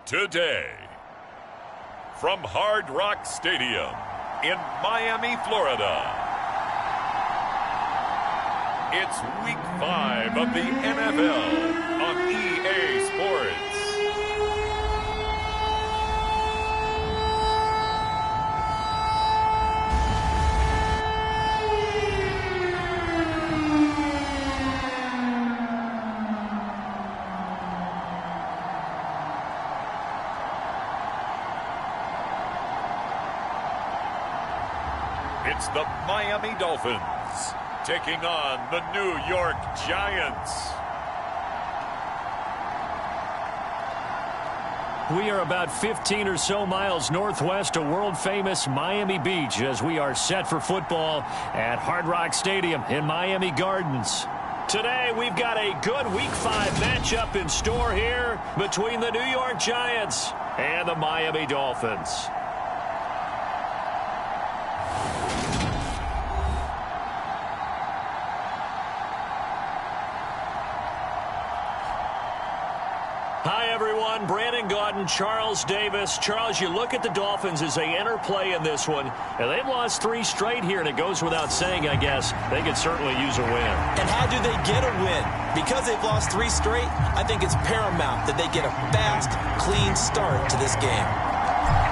Today, from Hard Rock Stadium in Miami, Florida, it's Week 5 of the NFL on EA Sports. It's the Miami Dolphins taking on the New York Giants. We are about 15 or so miles northwest of world-famous Miami Beach as we are set for football at Hard Rock Stadium in Miami Gardens. Today, we've got a good Week 5 matchup in store here between the New York Giants and the Miami Dolphins. Hi, everyone. Brandon Gaudin, Charles Davis. Charles, you look at the Dolphins as they enter play in this one, and they've lost 3 straight here, and it goes without saying, I guess, they could certainly use a win. And how do they get a win? Because they've lost 3 straight, I think it's paramount that they get a fast, clean start to this game.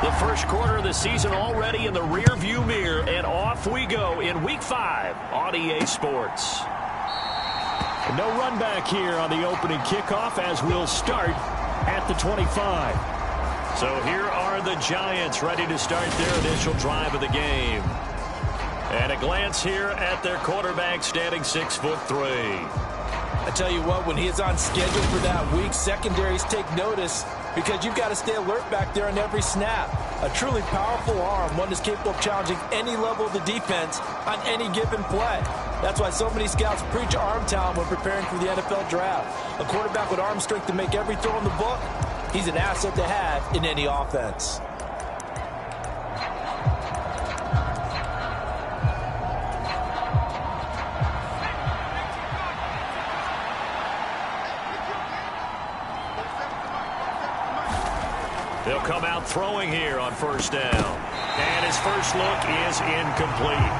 The first quarter of the season already in the rearview mirror, and off we go in Week 5 on EA Sports. No run back here on the opening kickoff as we'll start at the 25. So here are the Giants ready to start their initial drive of the game. And a glance here at their quarterback standing 6'3". I tell you what, when he is on schedule for that week, secondaries take notice because you've got to stay alert back there on every snap. A truly powerful arm, one that's capable of challenging any level of the defense on any given play. That's why so many scouts preach arm talent when preparing for the NFL draft. A quarterback with arm strength to make every throw in the book, he's an asset to have in any offense. They'll come out throwing here on first down. And his first look is incomplete.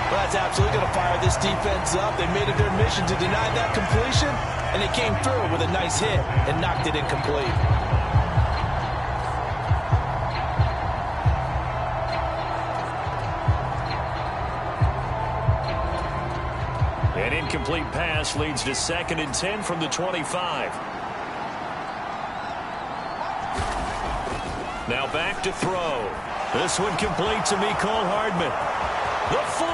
Well, that's absolutely going to fire this defense up. They made it their mission to deny that completion, and they came through with a nice hit and knocked it incomplete. An incomplete pass leads to 2nd and 10 from the 25. Now back to throw. This one complete to Mecole Hardman. The 40.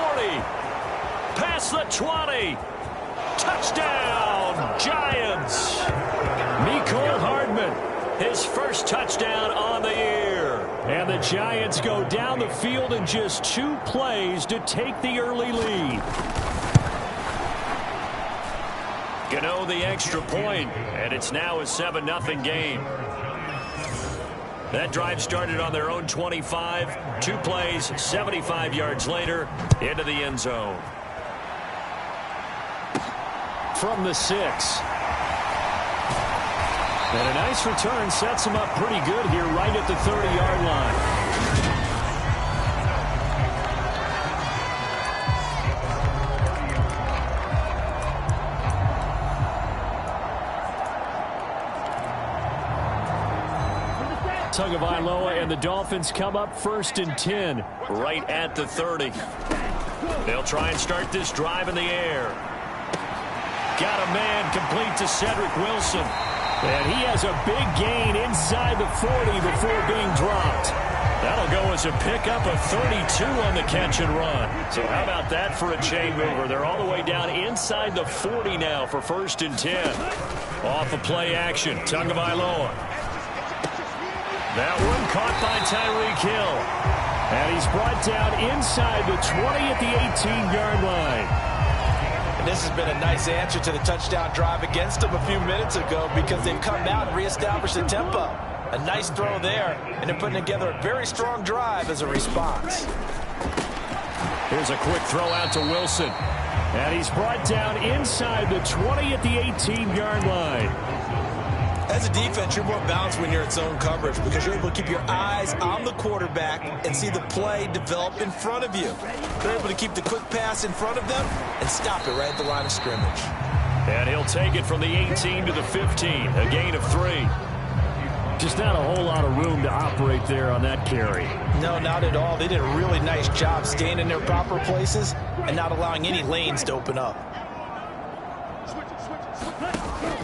Past the 20. Touchdown, Giants. Mecole Hardman, his first touchdown on the year. And the Giants go down the field in just 2 plays to take the early lead. Gano the extra point, and it's now a 7-0 game. That drive started on their own 25. 2 plays, 75 yards later, into the end zone. From the 6. And a nice return sets him up pretty good here right at the 30-yard line. Tagovailoa and the Dolphins come up 1st and 10 right at the 30. They'll try and start this drive in the air. Got a man complete to Cedric Wilson. And he has a big gain inside the 40 before being dropped. That'll go as a pickup of 32 on the catch and run. So how about that for a chain mover? They're all the way down inside the 40 now for 1st and 10. Off of play action, Tagovailoa. That one caught by Tyreek Hill. And he's brought down inside the 20 at the 18-yard line. And this has been a nice answer to the touchdown drive against them a few minutes ago because they've come out and reestablished the tempo. A nice throw there, and they're putting together a very strong drive as a response. Here's a quick throw out to Wilson. And he's brought down inside the 20 at the 18-yard line. As a defense, you're more balanced when you're in zone coverage because you're able to keep your eyes on the quarterback and see the play develop in front of you. They're able to keep the quick pass in front of them and stop it right at the line of scrimmage. And he'll take it from the 18 to the 15, a gain of 3. Just not a whole lot of room to operate there on that carry. No, not at all. They did a really nice job staying in their proper places and not allowing any lanes to open up.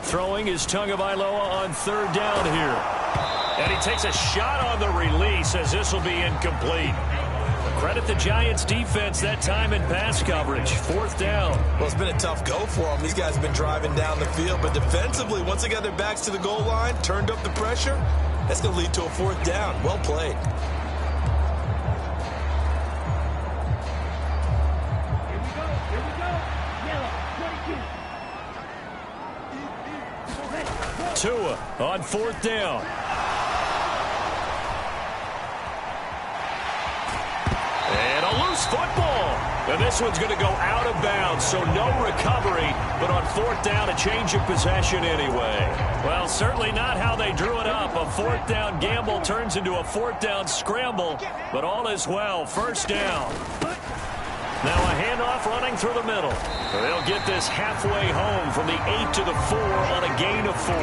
Throwing is Tagovailoa on 3rd down here. And he takes a shot on the release as this will be incomplete. Credit the Giants defense that time in pass coverage. 4th down. Well, it's been a tough go for them. These guys have been driving down the field, but defensively, once they got their backs to the goal line, turned up the pressure, that's going to lead to a 4th down. Well played. Tua on 4th down. And a loose football. And this one's going to go out of bounds, so no recovery. But on 4th down, a change of possession anyway. Well, certainly not how they drew it up. A 4th down gamble turns into a 4th down scramble. But all is well. 1st down. Now a handoff running through the middle. They'll get this halfway home from the 8 to the 4 on a gain of 4.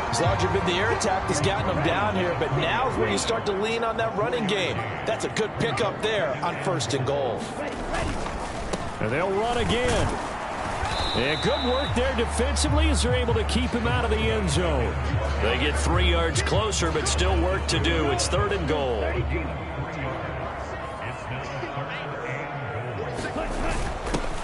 It's larger been the air attack that's gotten them down here, but now is where you start to lean on that running game. That's a good pickup there on 1st and goal. And they'll run again. And good work there defensively as they're able to keep him out of the end zone. They get 3 yards closer, but still work to do. It's 3rd and goal.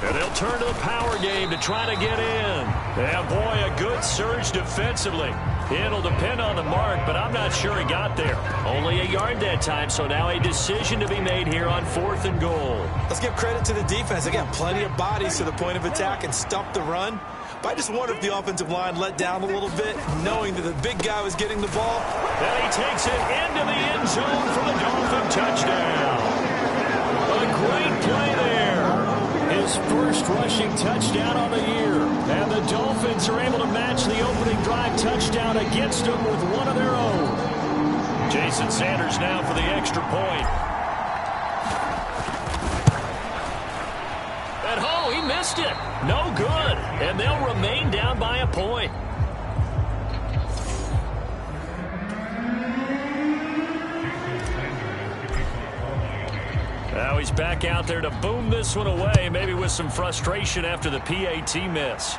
And they'll turn to the power game to try to get in. And boy, a good surge defensively. It'll depend on the mark, but I'm not sure he got there. Only a yard that time, so now a decision to be made here on 4th and goal. Let's give credit to the defense. They got plenty of bodies to the point of attack and stuffed the run. But I just wonder if the offensive line let down a little bit, knowing that the big guy was getting the ball. And he takes it into the end zone for the Dolphin touchdown. A great play there. His first rushing touchdown on the year. And the Dolphins are able to match the opening drive touchdown against them with one of their own. Jason Sanders now for the extra point. And oh, he missed it. No good. And they'll remain down by a point. Now he's back out there to boom this one away, maybe with some frustration after the PAT miss.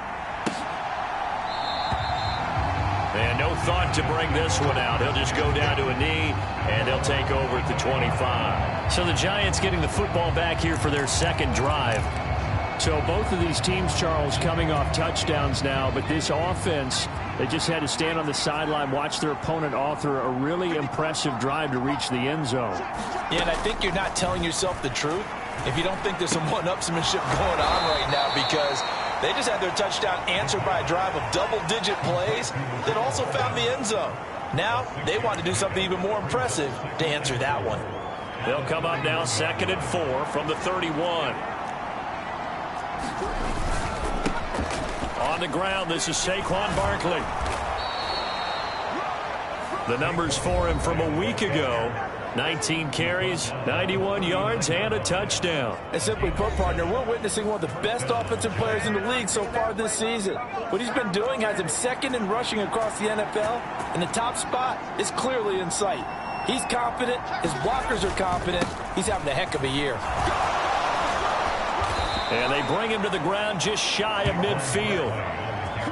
And no thought to bring this one out. He'll just go down to a knee, and they'll take over at the 25. So the Giants getting the football back here for their 2nd drive. So both of these teams, Charles, coming off touchdowns now, but this offense, they just had to stand on the sideline, watch their opponent author a really impressive drive to reach the end zone. Yeah, and I think you're not telling yourself the truth if you don't think there's some one-upsmanship going on right now, because they just had their touchdown answered by a drive of double-digit plays that also found the end zone. Now they want to do something even more impressive to answer that one. They'll come up now 2nd and 4 from the 31. On the ground, this is Saquon Barkley. The numbers for him from a week ago. 19 carries, 91 yards, and a touchdown. And simply put, partner, we're witnessing one of the best offensive players in the league so far this season. What he's been doing has him 2nd in rushing across the NFL, and the top spot is clearly in sight. He's confident. His blockers are confident. He's having a heck of a year. And they bring him to the ground just shy of midfield.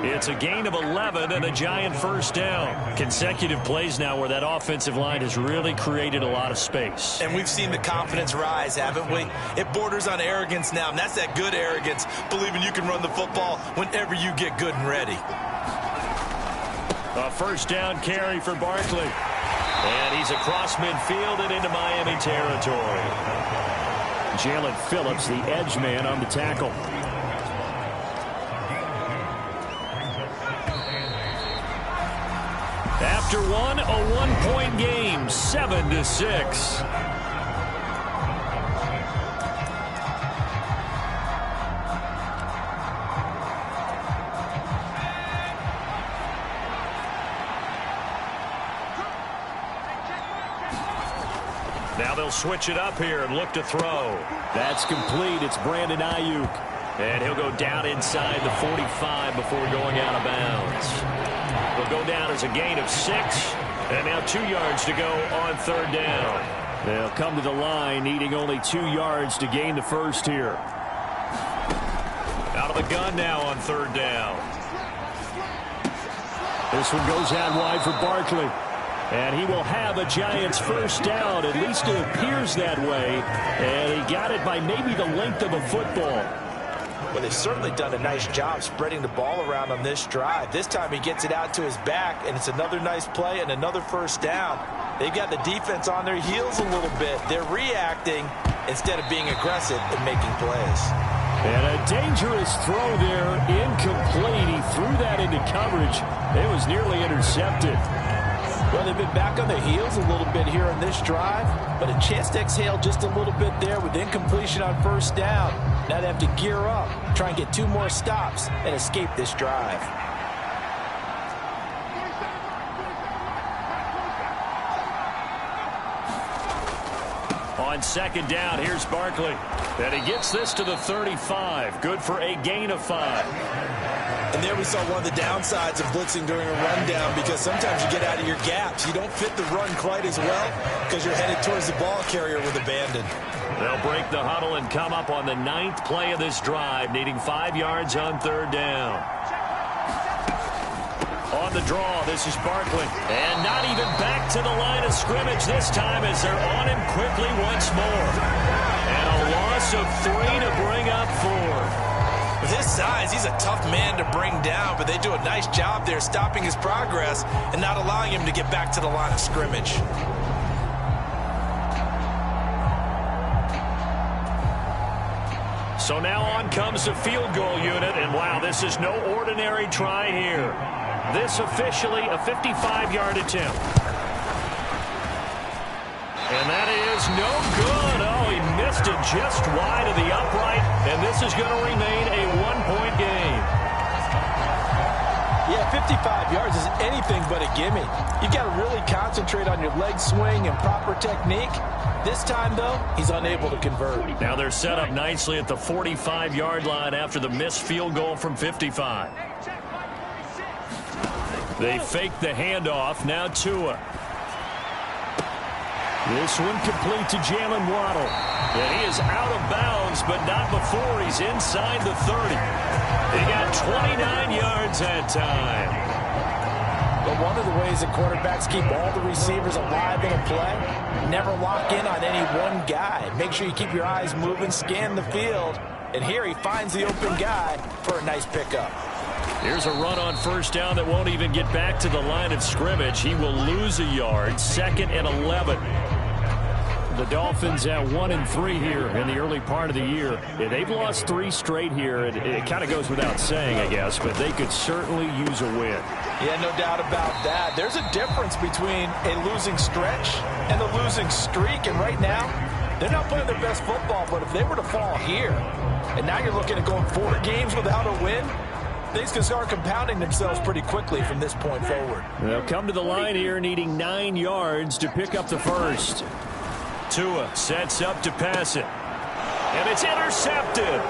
It's a gain of 11 and a Giant 1st down. Consecutive plays now where that offensive line has really created a lot of space. And we've seen the confidence rise, haven't we? It borders on arrogance now, and that's that good arrogance, believing you can run the football whenever you get good and ready. A 1st down carry for Barkley. And he's across midfield and into Miami territory. Jalen Phillips, the edge man, on the tackle. After one, a 1-point game, 7-6. Now they'll switch it up here and look to throw. That's complete. It's Brandon Ayuk. And he'll go down inside the 45 before going out of bounds. He'll go down as a gain of 6. And now 2 yards to go on third down. They'll come to the line needing only 2 yards to gain the first here. Out of the gun now on third down. This one goes out wide for Barkley. And he will have a Giants first down. At least it appears that way. And he got it by maybe the length of a football. Well, they've certainly done a nice job spreading the ball around on this drive. This time he gets it out to his back, and it's another nice play and another first down. They've got the defense on their heels a little bit. They're reacting instead of being aggressive and making plays. And a dangerous throw there, incomplete. He threw that into coverage. It was nearly intercepted. Well, they've been back on their heels a little bit here on this drive, but a chance to exhale just a little bit there with incompletion on first down. Now they have to gear up, try and get 2 more stops, and escape this drive. On second down, here's Barkley. And he gets this to the 35. Good for a gain of 5. And there we saw one of the downsides of blitzing during a rundown, because sometimes you get out of your gaps. You don't fit the run quite as well because you're headed towards the ball carrier with abandon. They'll break the huddle and come up on the 9th play of this drive, needing 5 yards on third down. On the draw, this is Barkley. And not even back to the line of scrimmage this time as they're on him quickly once more. And a loss of 3 to bring up 4. With his size, he's a tough man to bring down, but they do a nice job there stopping his progress and not allowing him to get back to the line of scrimmage. So now on comes the field goal unit, and wow, this is no ordinary try here. This officially a 55-yard attempt. And that is no good. Oh, he missed it just wide of the upright, and this is going to remain a 1-point game. Yeah, 55 yards is anything but a gimme. You've got to really concentrate on your leg swing and proper technique. This time, though, he's unable to convert. Now they're set up nicely at the 45-yard line after the missed field goal from 55. They fake the handoff. Now Tua. This one complete to Jalen Waddle. And he is out of bounds, but not before he's inside the 30. He got 29 yards that time. But one of the ways that quarterbacks keep all the receivers alive in a play, never lock in on any one guy. Make sure you keep your eyes moving, scan the field. And here he finds the open guy for a nice pickup. Here's a run on first down that won't even get back to the line of scrimmage. He will lose a yard. 2nd and 11. The Dolphins at 1-3 here in the early part of the year. They've lost 3 straight here. It kind of goes without saying, I guess, but they could certainly use a win. Yeah, no doubt about that. There's a difference between a losing stretch and a losing streak, and right now, they're not playing their best football, but if they were to fall here, and now you're looking at going 4 games without a win, things can start compounding themselves pretty quickly from this point forward. They'll come to the line here needing 9 yards to pick up the first. Tua sets up to pass it. And it's intercepted.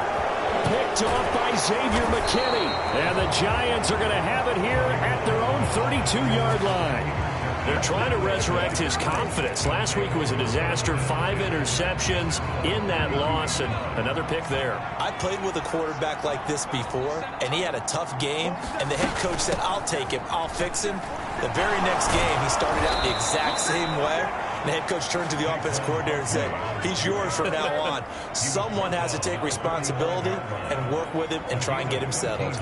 Picked off by Xavier McKinney. And the Giants are going to have it here at their own 32-yard line. They're trying to resurrect his confidence. Last week was a disaster. 5 interceptions in that loss, and another pick there. I played with a quarterback like this before, and he had a tough game, and the head coach said, I'll take him, I'll fix him. The very next game, he started out the exact same way. The head coach turned to the offense coordinator and said, he's yours from now on. Someone has to take responsibility and work with him and try and get him settled.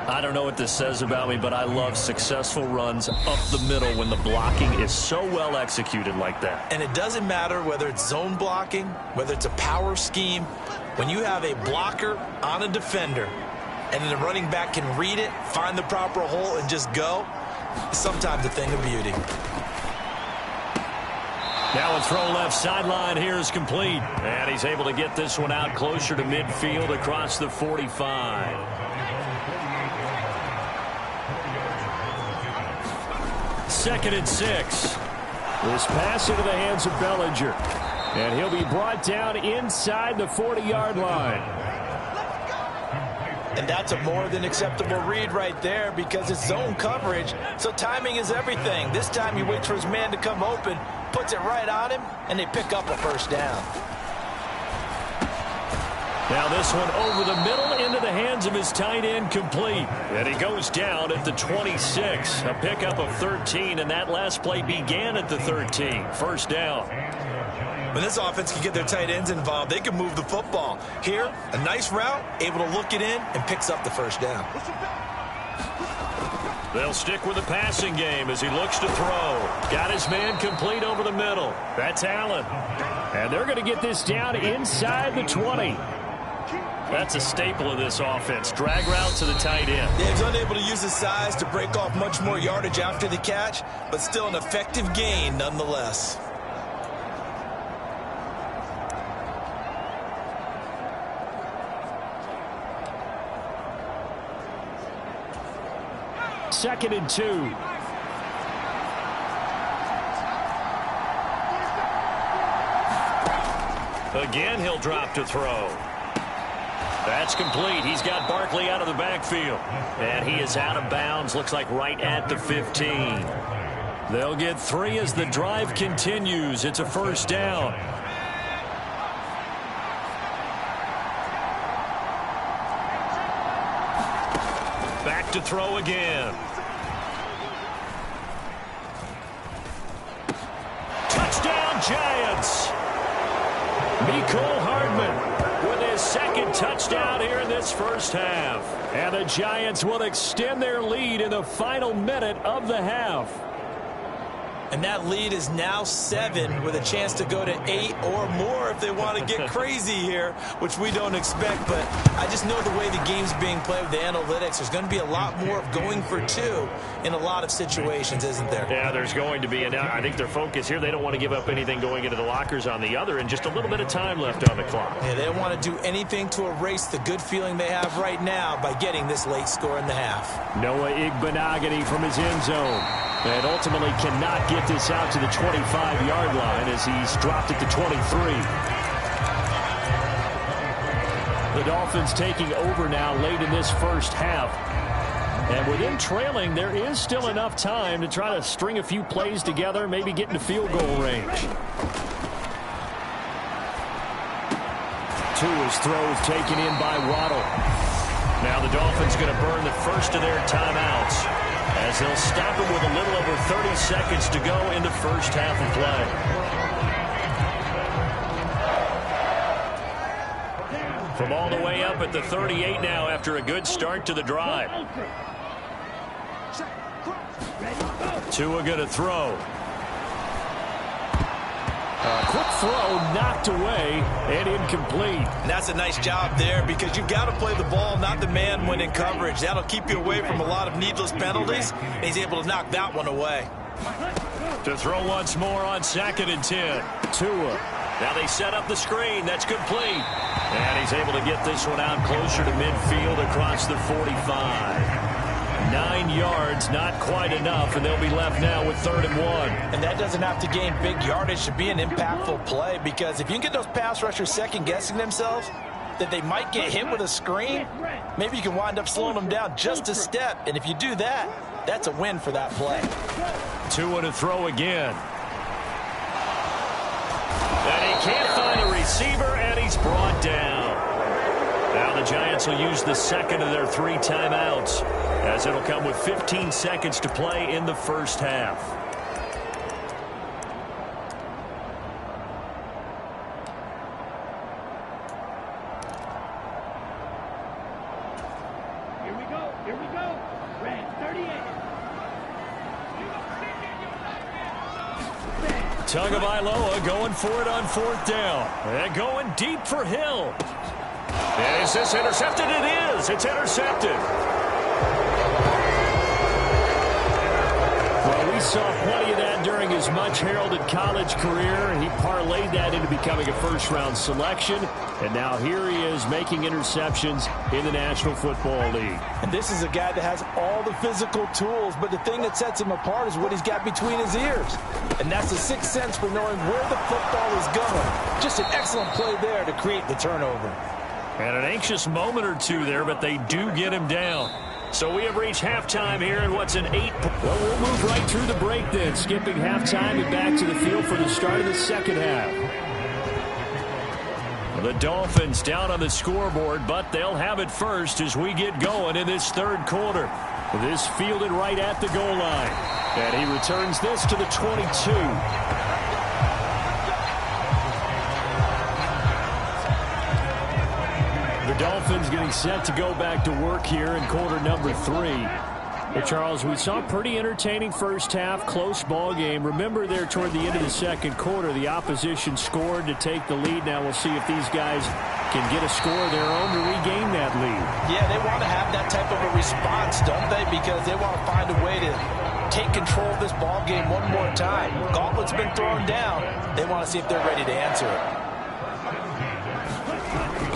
I don't know what this says about me, but I love successful runs up the middle when the blocking is so well executed like that. And it doesn't matter whether it's zone blocking, whether it's a power scheme. When you have a blocker on a defender and then the running back can read it, find the proper hole, and just go, it's sometimes a thing of beauty. Now a throw left sideline here is complete. And he's able to get this one out closer to midfield across the 45. 2nd and 6. This pass into the hands of Bellinger. And he'll be brought down inside the 40-yard line. And that's a more than acceptable read right there because it's zone coverage, so timing is everything. This time he waits for his man to come open, puts it right on him, and they pick up a first down. Now this one over the middle into the hands of his tight end, complete. And he goes down at the 26. A pickup of 13, and that last play began at the 13. First down. When this offense can get their tight ends involved, they can move the football. Here, a nice route, able to look it in, and picks up the first down. They'll stick with the passing game as he looks to throw. Got his man complete over the middle. That's Allen. And they're going to get this down inside the 20. That's a staple of this offense. Drag route to the tight end. Yeah, he's unable to use his size to break off much more yardage after the catch, but still an effective gain nonetheless. Second and 2. Again, he'll drop to throw. That's complete. He's got Barkley out of the backfield. And he is out of bounds. Looks like right at the 15. They'll get 3 as the drive continues. It's a first down. Back to throw again. Touchdown, Giants. Mecole Hardman with his second touchdown here in this first half. And the Giants will extend their lead in the final minute of the half. And that lead is now 7 with a chance to go to 8 or more if they want to get crazy here, which we don't expect. But I just know the way the game's being played with the analytics, there's going to be a lot more of going for 2 in a lot of situations, isn't there? Yeah, there's going to be. And I think their focus here, they don't want to give up anything going into the lockers on the other, and just a little bit of time left on the clock. Yeah, they don't want to do anything to erase the good feeling they have right now by getting this late score in the half. Noah Igbenogany from his end zone. And ultimately cannot get this out to the 25-yard line as he's dropped it to 23. The Dolphins taking over now late in this first half. And with them trailing, there is still enough time to try to string a few plays together, maybe get into field goal range. Tua's throws taken in by Waddle. Now the Dolphins going to burn the first of their timeouts, as they'll stop him with a little over 30 seconds to go in the first half of play. From all the way up at the 38 now after a good start to the drive. Tua going to throw. Quick throw knocked away and incomplete. And that's a nice job there because you've got to play the ball, not the man when in coverage. That'll keep you away from a lot of needless penalties. And he's able to knock that one away. To throw once more on 2nd and 10. Tua. Now they set up the screen. That's complete. And he's able to get this one out closer to midfield across the 45. 9 yards, not quite enough, and they'll be left now with 3rd and 1. And that doesn't have to gain big yardage to be an impactful play, because if you can get those pass rushers second-guessing themselves that they might get hit with a screen, maybe you can wind up slowing them down just a step. And if you do that, that's a win for that play. Tua to throw again. And he can't find a receiver, and he's brought down. Now the Giants will use the second of their 3 timeouts, as it'll come with 15 seconds to play in the first half. Here we go. Red 38. Tagovailoa going for it on 4th down. And going deep for Hill. Is this intercepted? It is. It's intercepted. Well, we saw plenty of that during his his much-heralded college career, and he parlayed that into becoming a first-round selection. And now here he is making interceptions in the National Football League. And this is a guy that has all the physical tools, but the thing that sets him apart is what he's got between his ears. And that's the sixth sense for knowing where the football is going. Just an excellent play there to create the turnover. And an anxious moment or two there, but they do get him down. So we have reached halftime here in what's an 8. Well, we'll move right through the break then, skipping halftime and back to the field for the start of the second half. The Dolphins down on the scoreboard, but they'll have it first as we get going in this third quarter. This fielded right at the goal line. And he returns this to the 22. The Dolphins getting set to go back to work here in quarter number 3. Well, Charles, we saw a pretty entertaining first half, close ball game. Remember there toward the end of the second quarter, the opposition scored to take the lead. Now we'll see if these guys can get a score of their own to regain that lead. Yeah, they want to have that type of a response, don't they? Because they want to find a way to take control of this ball game one more time. Gauntlet's been thrown down. They want to see if they're ready to answer it.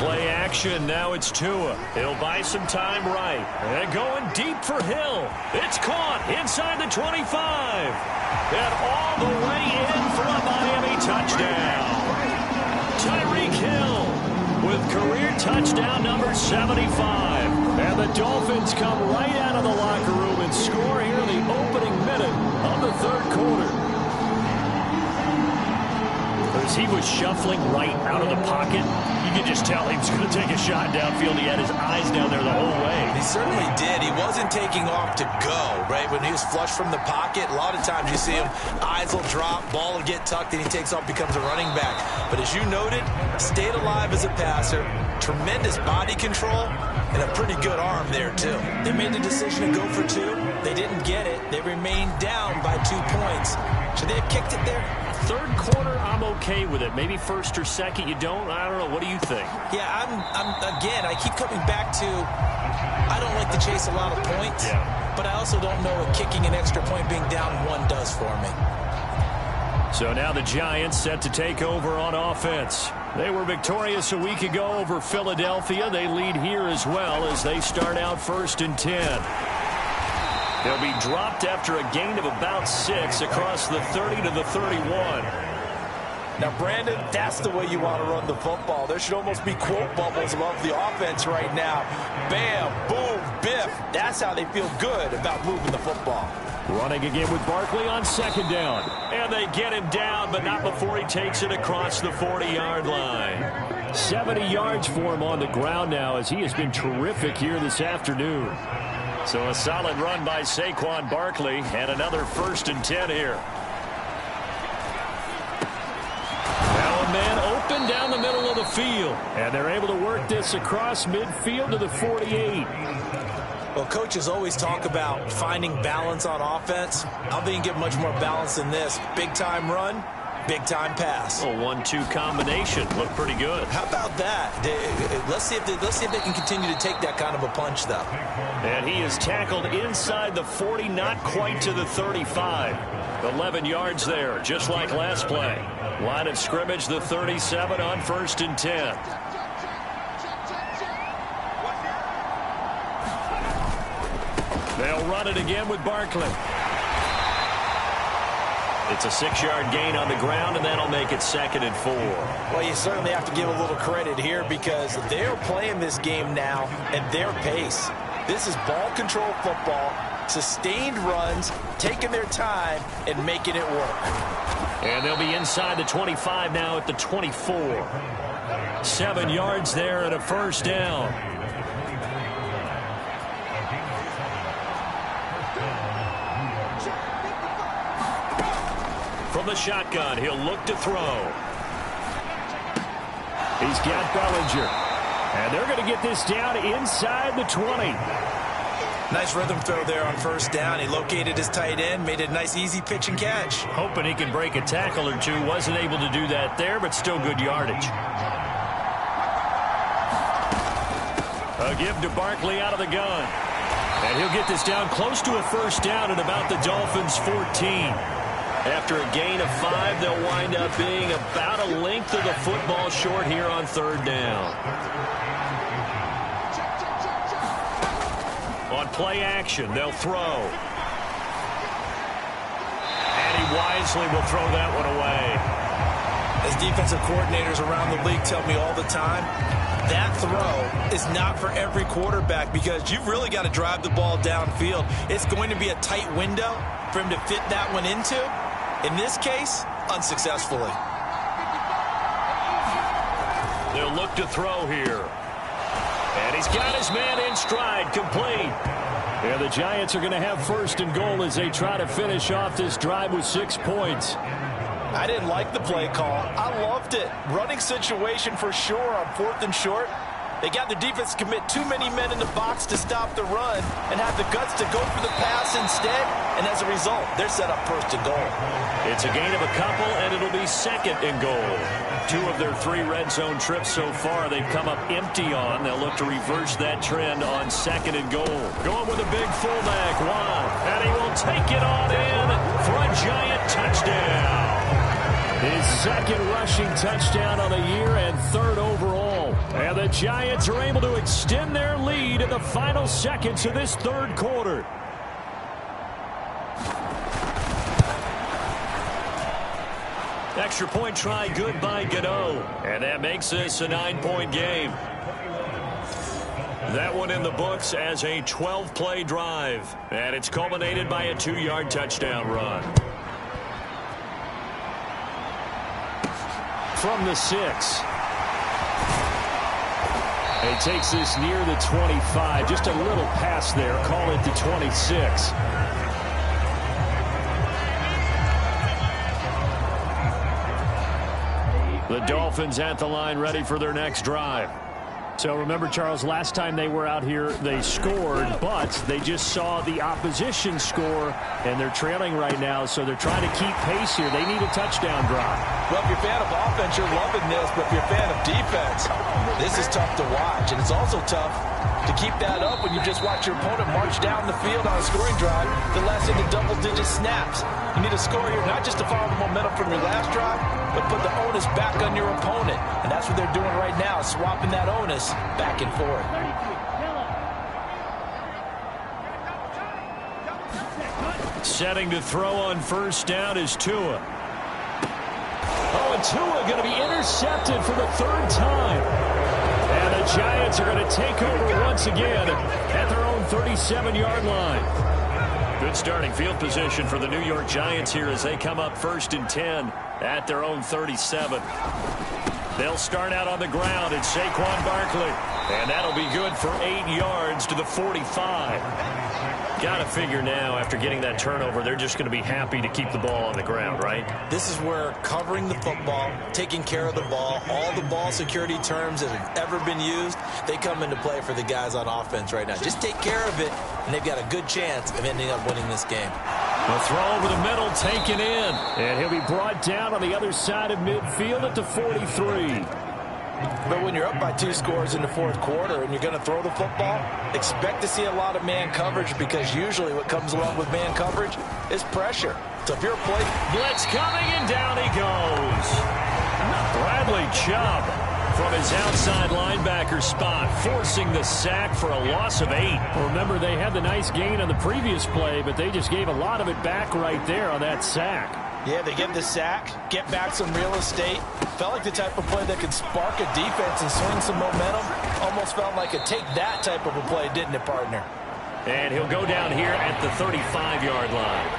Play action. Now it's Tua. He'll buy some time right. And going deep for Hill. It's caught inside the 25. And all the way in for a Miami touchdown. Tyreek Hill with career touchdown number 75. And the Dolphins come right out of the locker room and score here in the opening minute of the third quarter. As he was shuffling right out of the pocket, you could just tell he was going to take a shot downfield. He had his eyes down there the whole way. He certainly did. He wasn't taking off to go, right? When he was flushed from the pocket, a lot of times you see him, eyes will drop, ball will get tucked, and he takes off, becomes a running back. But as you noted, stayed alive as a passer, tremendous body control, and a pretty good arm there, too. They made the decision to go for 2. They didn't get it. They remained down by 2 points. Should they have kicked it there? Third quarter, I'm okay with it. Maybe first or second, you don't. I don't know. What do you think? Yeah, again, I keep coming back to I don't like to chase a lot of points, but I also don't know what kicking an extra point being down 1 does for me. So now the Giants set to take over on offense. They were victorious a week ago over Philadelphia. They lead here as well as they start out 1st and 10. They'll be dropped after a gain of about 6 across the 30 to the 31. Now, Brandon, that's the way you want to run the football. There should almost be quote bubbles above the offense right now. Bam, boom, biff. That's how they feel good about moving the football. Running again with Barkley on 2nd down. And they get him down, but not before he takes it across the 40-yard line. 70 yards for him on the ground now as he has been terrific here this afternoon. So a solid run by Saquon Barkley and another 1st and 10 here. Now a man open down the middle of the field. And they're able to work this across midfield to the 48. Well, coaches always talk about finding balance on offense. I think you get much more balance than this. Big-time run, big-time pass. A 1-2 combination. Looked pretty good. How about that? Let's see if they can continue to take that kind of a punch, though. And he is tackled inside the 40, not quite to the 35. 11 yards there, just like last play. Line of scrimmage, the 37 on 1st and 10. They'll run it again with Barkley. It's a 6-yard gain on the ground, and that'll make it 2nd and 4. Well, you certainly have to give a little credit here because they're playing this game now at their pace. This is ball control football, sustained runs, taking their time, and making it work. And they'll be inside the 25 now at the 24. 7 yards there and a 1st down. From the shotgun, he'll look to throw. He's got Bellinger. And they're going to get this down inside the 20. Nice rhythm throw there on 1st down. He located his tight end, made it a nice easy pitch and catch. Hoping he can break a tackle or two. Wasn't able to do that there, but still good yardage. A give to Barkley out of the gun. And he'll get this down close to a 1st down at about the Dolphins' 14. After a gain of 5, they'll wind up being about a length of the football short here on third down. On play action, they'll throw. And he wisely will throw that one away. As defensive coordinators around the league tell me all the time, that throw is not for every quarterback because you've really got to drive the ball downfield. It's going to be a tight window for him to fit that one into. In this case, unsuccessfully. They'll look to throw here. And he's got his man in stride, complete. And the Giants are going to have first and goal as they try to finish off this drive with 6 points. I didn't like the play call. I loved it. Running situation for sure on 4th and short. They got the defense to commit too many men in the box to stop the run and have the guts to go for the pass instead. And as a result, they're set up first and goal. It's a gain of a couple, and it'll be 2nd and goal. 2 of their 3 red zone trips so far they've come up empty on. They'll look to reverse that trend on 2nd and goal. Going with a big fullback, Wow. And he will take it on in for a Giant touchdown. His 2nd rushing touchdown on the year and 3rd overall. And the Giants are able to extend their lead in the final seconds of this 3rd quarter. Extra point try good by Gano. And that makes this a 9-point game. That one in the books as a 12-play drive. And it's culminated by a 2-yard touchdown run. From the 6. He takes this near the 25. Just a little pass there. Call it the 26. The Dolphins at the line ready for their next drive. So remember, Charles, last time they were out here, they scored, but they just saw the opposition score, and they're trailing right now, so they're trying to keep pace here. They need a touchdown drive. Well, if you're a fan of offense, you're loving this, but if you're a fan of defense, this is tough to watch, and it's also tough to keep that up when you just watch your opponent march down the field on a scoring drive that lasts into double-digit snaps. You need a score here not just to follow the momentum from your last drive, but put the onus back on your opponent. And that's what they're doing right now, swapping that onus back and forth. Setting to throw on 1st down is Tua. Oh, and Tua going to be intercepted for the 3rd time. And the Giants are going to take over once again at their own 37-yard line. Good starting field position for the New York Giants here as they come up 1st and 10 at their own 37. They'll start out on the ground at Saquon Barkley. And that'll be good for 8 yards to the 45. Got to figure now, after getting that turnover, they're just going to be happy to keep the ball on the ground, right? This is where covering the football, taking care of the ball, all the ball security terms that have ever been used, they come into play for the guys on offense right now. Just take care of it, and they've got a good chance of ending up winning this game. The throw over the middle taken in. And he'll be brought down on the other side of midfield at the 43. But when you're up by 2 scores in the 4th quarter and you're going to throw the football, expect to see a lot of man coverage because usually what comes along with man coverage is pressure. So if you're a play... Blitz coming and down he goes. Bradley Chubb from his outside linebacker spot, forcing the sack for a loss of 8. Well, remember, they had the nice gain on the previous play, but they just gave a lot of it back right there on that sack. Yeah, they get the sack, get back some real estate. Felt like the type of play that could spark a defense and swing some momentum. Almost felt like a take that type of a play, didn't it, partner? And he'll go down here at the 35-yard line.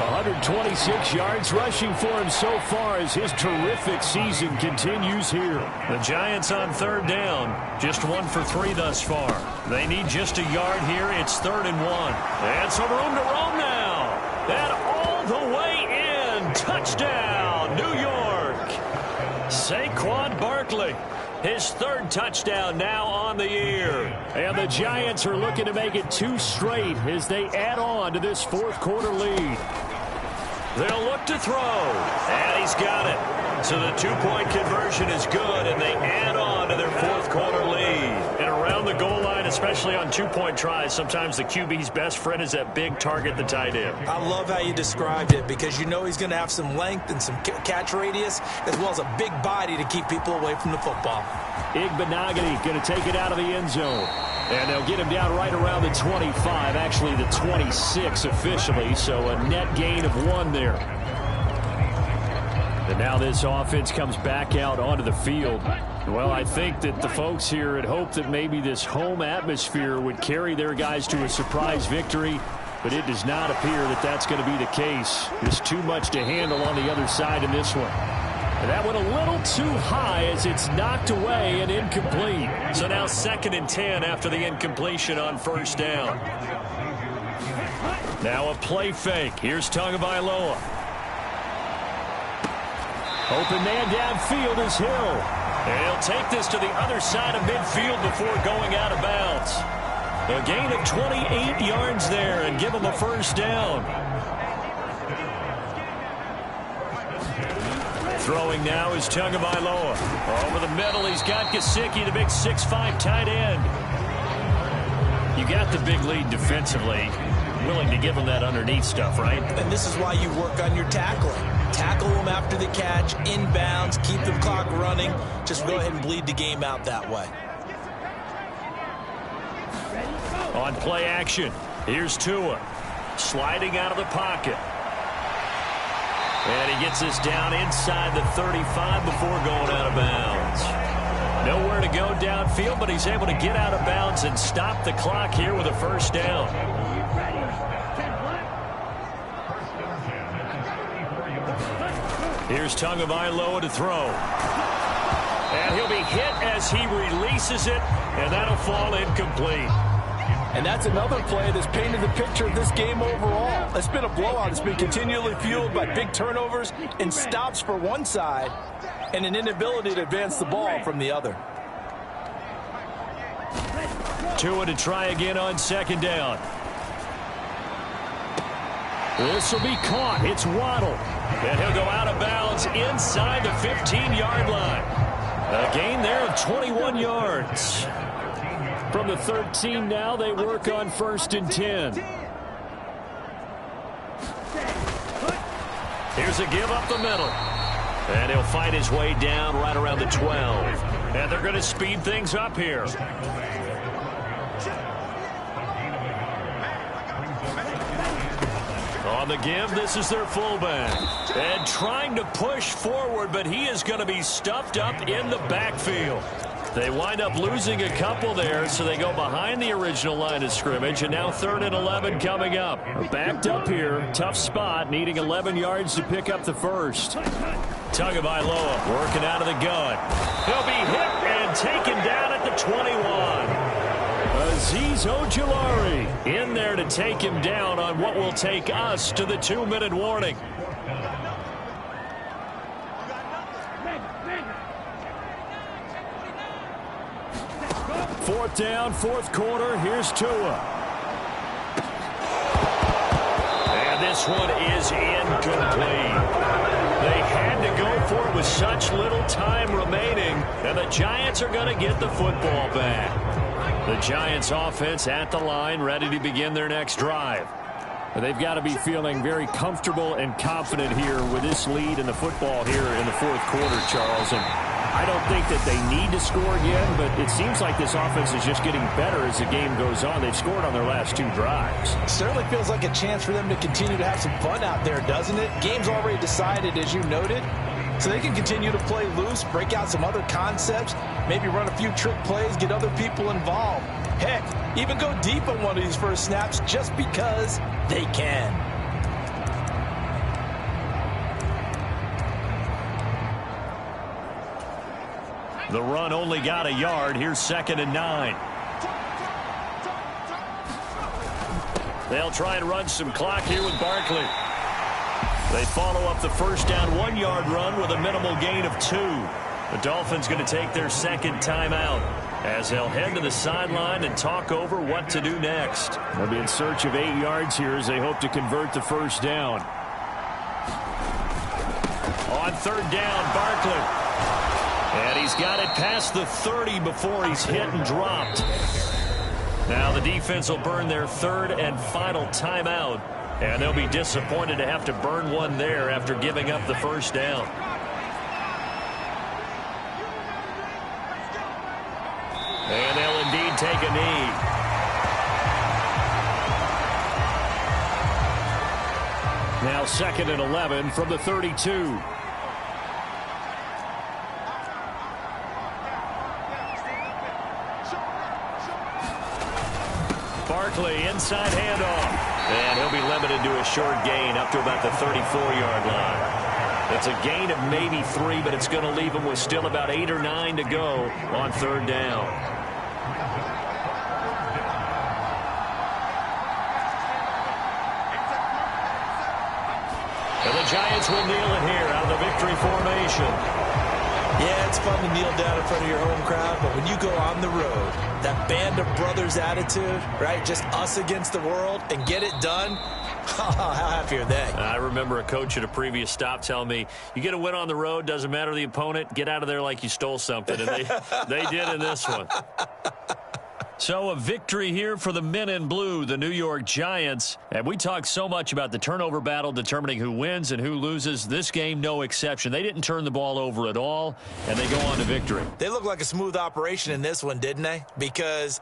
126 yards rushing for him so far as his terrific season continues here. The Giants on 3rd down, just 1 for 3 thus far. They need just a yard here. It's 3rd and 1. And some room to roam now. And all the way in. Touchdown, New York. Saquon Barkley. His 3rd touchdown now on the year. And the Giants are looking to make it 2 straight as they add on to this 4th quarter lead. They'll look to throw. And he's got it. So the 2-point conversion is good, and they add on to their 4th quarter lead. And around the goal line, especially on two-point tries, sometimes the QB's best friend is that big target, the tight end. I love how you described it because you know he's going to have some length and some catch radius as well as a big body to keep people away from the football. Igbenogany going to take it out of the end zone. And they'll get him down right around the 25, actually the 26 officially, so a net gain of 1 there. And now this offense comes back out onto the field. Well, I think that the folks here had hoped that maybe this home atmosphere would carry their guys to a surprise victory, but it does not appear that that's going to be the case. There's too much to handle on the other side in this one. And that went a little too high as it's knocked away and incomplete. So now 2nd and 10 after the incompletion on first down. Now a play fake. Here's Tagovailoa. Open man downfield is Hill. And he'll take this to the other side of midfield before going out of bounds. A gain of 28 yards there and give him a first down. Throwing now is Tagovailoa. Over the middle, he's got Gesicki, the big 6'5" tight end. You got the big lead defensively. Willing to give him that underneath stuff, right? And this is why you work on your tackling. Tackle them after the catch, inbounds, keep the clock running. Just go ahead and bleed the game out that way. On play action, here's Tua. Sliding out of the pocket. And he gets this down inside the 35 before going out of bounds. Nowhere to go downfield, but he's able to get out of bounds and stop the clock here with a first down. Here's Tagovailoa to throw. And he'll be hit as he releases it, and that'll fall incomplete. And that's another play that's painted the picture of this game overall. It's been a blowout. It's been continually fueled by big turnovers and stops for one side and an inability to advance the ball from the other. Tua to try again on 2nd down. This will be caught. It's Waddle. And he'll go out of bounds inside the 15-yard line. A gain there of 21 yards. From the 13 now, they work on 1st and 10. Here's a give up the middle. And he'll fight his way down right around the 12. And they're going to speed things up here. On the give, this is their fullback. And trying to push forward, but he is going to be stuffed up in the backfield. They wind up losing a couple there, so they go behind the original line of scrimmage, and now 3rd and 11 coming up. Backed up here, tough spot, needing 11 yards to pick up the first. Tagovailoa working out of the gun. He'll be hit and taken down at the 21. Azeez Ojulari in there to take him down on what will take us to the 2-minute warning. Fourth down, 4th quarter. Here's Tua. And this one is incomplete. They had to go for it with such little time remaining, and the Giants are going to get the football back. The Giants offense at the line, ready to begin their next drive. They've got to be feeling very comfortable and confident here with this lead in the football here in the 4th quarter, Charles. And I don't think that they need to score again, but it seems like this offense is just getting better as the game goes on. They've scored on their last 2 drives. Certainly feels like a chance for them to continue to have some fun out there, doesn't it? Game's already decided, as you noted. So they can continue to play loose, break out some other concepts, maybe run a few trick plays, get other people involved. Heck, even go deep on one of these first snaps just because they can. The run only got a yard. Here's 2nd and 9. They'll try and run some clock here with Barkley. They follow up the first down 1-yard run with a minimal gain of 2. The Dolphins going to take their 2nd timeout as they'll head to the sideline and talk over what to do next. They'll be in search of 8 yards here as they hope to convert the first down. On 3rd down, Barkley. And he's got it past the 30 before he's hit and dropped. Now the defense will burn their third and final timeout, and they'll be disappointed to have to burn one there after giving up the first down. And they'll indeed take a knee. Now 2nd and 11 from the 32. Barkley, inside handoff. And he'll be limited to a short gain up to about the 34-yard line. It's a gain of maybe 3, but it's going to leave him with still about 8 or 9 to go on 3rd down. And the Giants will kneel it here out of the victory formation. Yeah, it's fun to kneel down in front of your home crowd, but when you go on the road, that band of brothers attitude, right, just us against the world, and get it done, how happy are they? I remember a coach at a previous stop telling me, you get a win on the road, doesn't matter the opponent, get out of there like you stole something, and they did in this one. So a victory here for the men in blue, the New York Giants. And we talk so much about the turnover battle determining who wins and who loses. This game, no exception. They didn't turn the ball over at all, and they go on to victory. They look like a smooth operation in this one, didn't they? Because